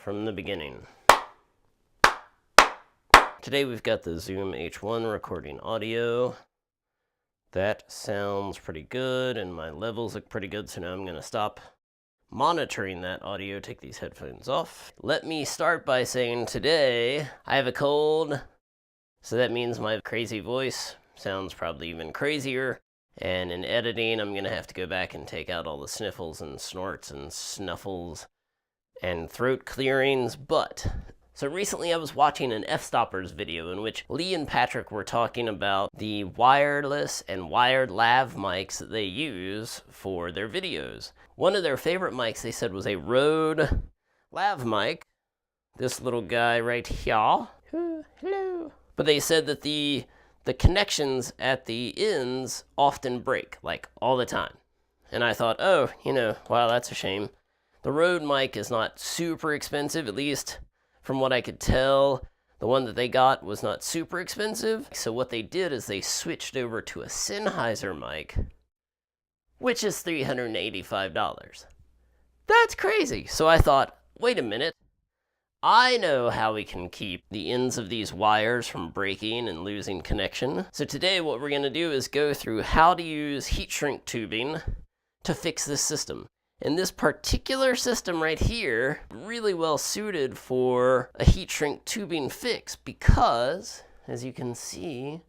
from the beginning. Today we've got the Zoom H1 recording audio. That sounds pretty good and my levels look pretty good, so now I'm going to stop monitoring that audio, take these headphones off. Let me start by saying today I have a cold, so that means my crazy voice sounds probably even crazier. And in editing, I'm going to have to go back and take out all the sniffles and snorts and snuffles and throat clearings. So recently I was watching an F-Stoppers video in which Lee and Patrick were talking about the wireless and wired lav mics that they use for their videos. One of their favorite mics they said was a Rode lav mic. This little guy right here. Hello. But they said that the connections at the ends often break, like all the time. And I thought, oh, wow, that's a shame. The Rode mic is not super expensive, at least from what I could tell. The one that they got was not super expensive. So what they did is they switched over to a Sennheiser mic, which is $385. That's crazy. So I thought, wait a minute. I know how we can keep the ends of these wires from breaking and losing connection. So today what we're going to do is go through how to use heat shrink tubing to fix this system. And this particular system right here, really well suited for a heat shrink tubing fix because, as you can see,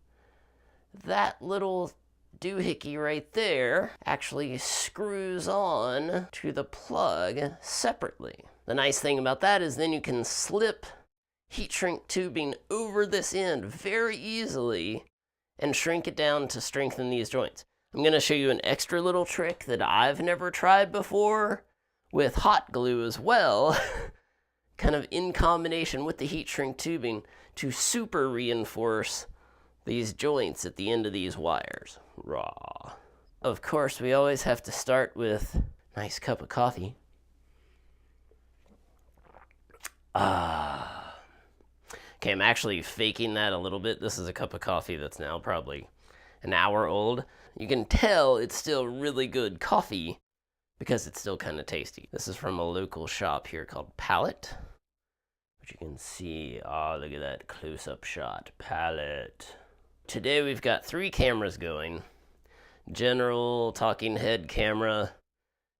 that little doohickey right there actually screws on to the plug separately. The nice thing about that is then you can slip heat shrink tubing over this end very easily and shrink it down to strengthen these joints. I'm going to show you an extra little trick that I've never tried before with hot glue as well, kind of in combination with the heat shrink tubing to super reinforce these joints at the end of these wires. Raw. Of course, we always have to start with a nice cup of coffee. Okay, I'm actually faking that a little bit. This is a cup of coffee that's now probably an hour old. You can tell it's still really good coffee because it's still kind of tasty. This is from a local shop here called Palette, which you can see. Oh, look at that close-up shot. Palette. Today we've got 3 cameras going. General talking head camera,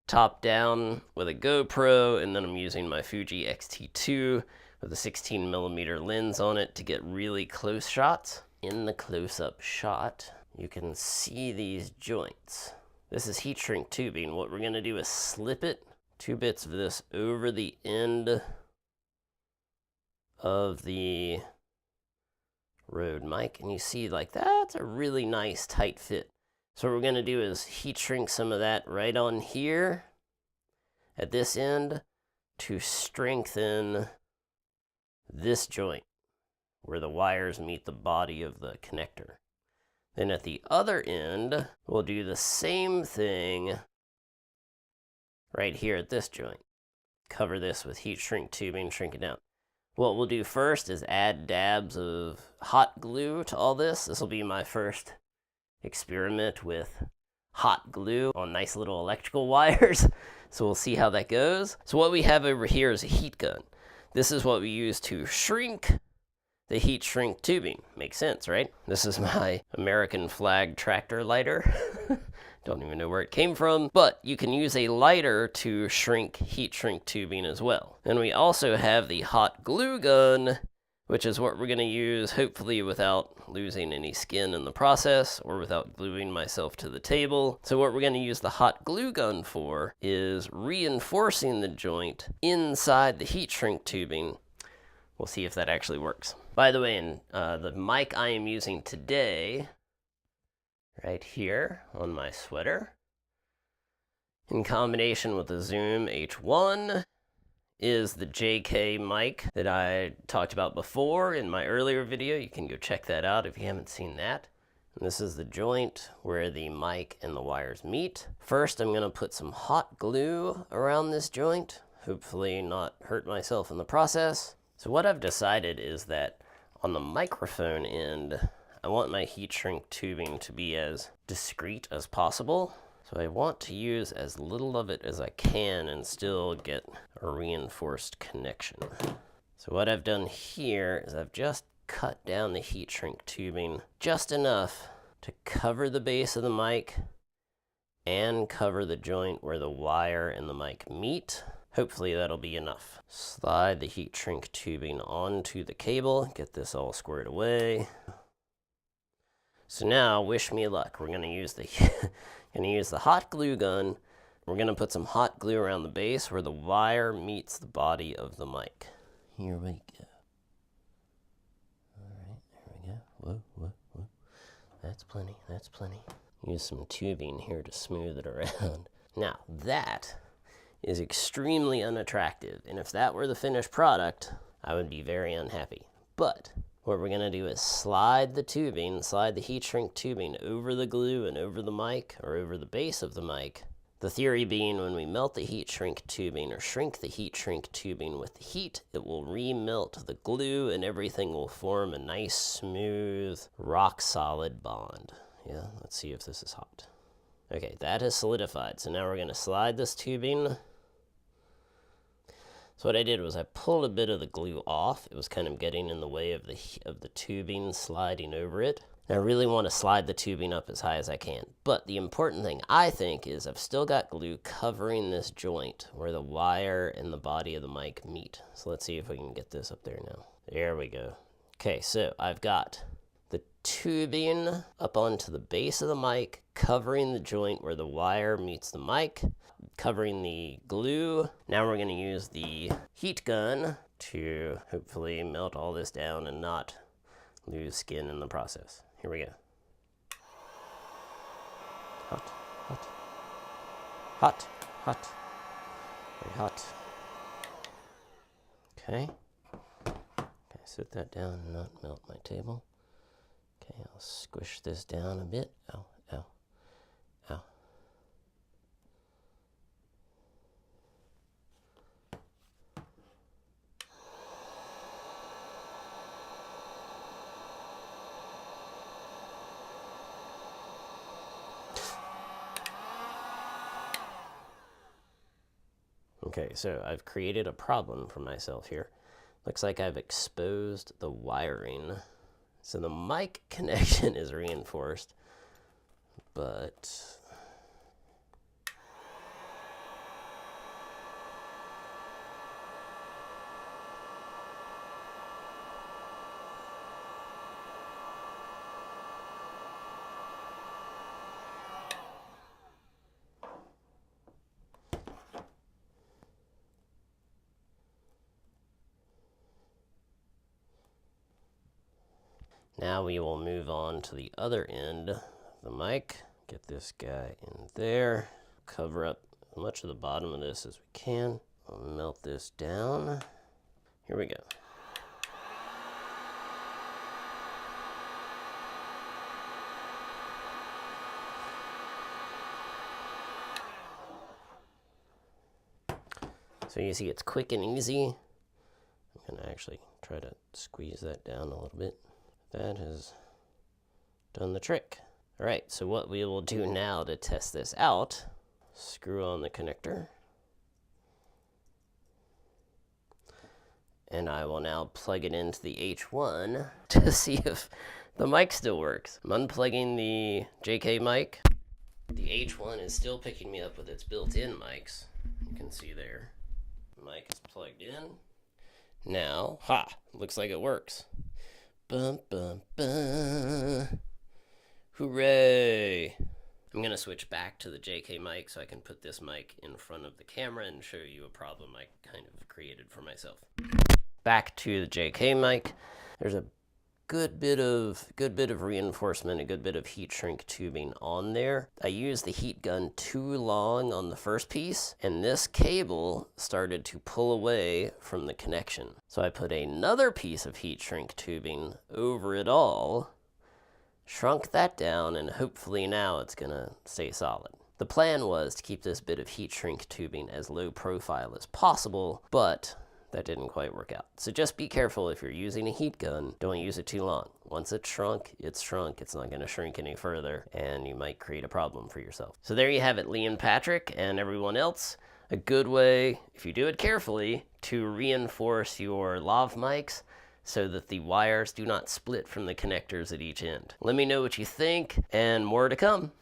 top down with a GoPro, and then I'm using my Fuji X-T2 with a 16mm lens on it to get really close shots. In the close-up shot, you can see these joints. This is heat shrink tubing. What we're going to do is slip it, 2 bits of this over the end of the Rode mic, and you see like that's a really nice tight fit. So what we're going to do is heat shrink some of that right on here at this end to strengthen this joint where the wires meet the body of the connector. Then at the other end, we'll do the same thing right here at this joint. Cover this with heat shrink tubing, shrink it down. What we'll do first is add dabs of hot glue to all this. This will be my first experiment with hot glue on nice little electrical wires. So we'll see how that goes. So what we have over here is a heat gun. This is what we use to shrink the heat shrink tubing. Makes sense, right? This is my American flag tractor lighter. Don't even know where it came from, but you can use a lighter to shrink heat shrink tubing as well. And we also have the hot glue gun, which is what we're going to use, hopefully without losing any skin in the process or without gluing myself to the table. So what we're going to use the hot glue gun for is reinforcing the joint inside the heat shrink tubing. We'll see if that actually works. By the way, the mic I am using today, right here on my sweater, in combination with the Zoom H1, is the JK mic that I talked about before in my earlier video. You can go check that out if you haven't seen that. And this is the joint where the mic and the wires meet. First, I'm going to put some hot glue around this joint, hopefully not hurt myself in the process. So what I've decided is that on the microphone end, I want my heat shrink tubing to be as discreet as possible. So So I want to use as little of it as I can and still get a reinforced connection. So what I've done here is I've just cut down the heat shrink tubing just enough to cover the base of the mic and cover the joint where the wire and the mic meet. Hopefully that'll be enough. Slide the heat shrink tubing onto the cable, get this all squared away. So now, wish me luck. We're gonna use the hot glue gun. We're gonna put some hot glue around the base where the wire meets the body of the mic. Here we go. All right, there we go. Whoa, whoa, whoa. That's plenty, that's plenty. Use some tubing here to smooth it around. Now, that is extremely unattractive, and if that were the finished product, I would be very unhappy. But what we're gonna do is slide the heat shrink tubing over the glue and over the mic, or over the base of the mic. The theory being when we melt the heat shrink tubing or shrink the heat shrink tubing with the heat, it will remelt the glue and everything will form a nice, smooth, rock solid bond. Yeah, let's see if this is hot. Okay, that has solidified. So now we're gonna slide this tubing. So what I did was I pulled a bit of the glue off. It was kind of getting in the way of the tubing sliding over it. And I really want to slide the tubing up as high as I can. But the important thing, I think, is I've still got glue covering this joint where the wire and the body of the mic meet. So let's see if we can get this up there now. There we go. Okay, so I've got the tubing up onto the base of the mic, covering the joint where the wire meets the mic, covering the glue. Now we're going to use the heat gun to hopefully melt all this down and not lose skin in the process. Here we go. Hot, hot, hot, hot, very hot. Okay. Okay, sit that down and not melt my table. Okay, I'll squish this down a bit. Ow, ow, ow. Okay, so I've created a problem for myself here. Looks like I've exposed the wiring. So the mic connection is reinforced, but now we will move on to the other end of the mic. Get this guy in there. Cover up as much of the bottom of this as we can. I'll melt this down. Here we go. So you see it's quick and easy. I'm gonna actually try to squeeze that down a little bit. That has done the trick. All right, so what we will do now to test this out, screw on the connector. And I will now plug it into the H1 to see if the mic still works. I'm unplugging the JK mic. The H1 is still picking me up with its built-in mics. You can see there. The mic is plugged in. Now, looks like it works. Bum, bum, bum. Hooray! I'm going to switch back to the JK mic so I can put this mic in front of the camera and show you a problem I kind of created for myself. Back to the JK mic. There's a good bit of reinforcement, a good bit of heat shrink tubing on there. I used the heat gun too long on the first piece, and this cable started to pull away from the connection. So I put another piece of heat shrink tubing over it all, shrunk that down, and hopefully now it's gonna stay solid. The plan was to keep this bit of heat shrink tubing as low profile as possible, but that didn't quite work out. So just be careful if you're using a heat gun. Don't use it too long. Once it's shrunk, it's shrunk. It's not going to shrink any further, and you might create a problem for yourself. So there you have it, Lee and Patrick and everyone else. A good way, if you do it carefully, to reinforce your lav mics so that the wires do not split from the connectors at each end. Let me know what you think, and more to come.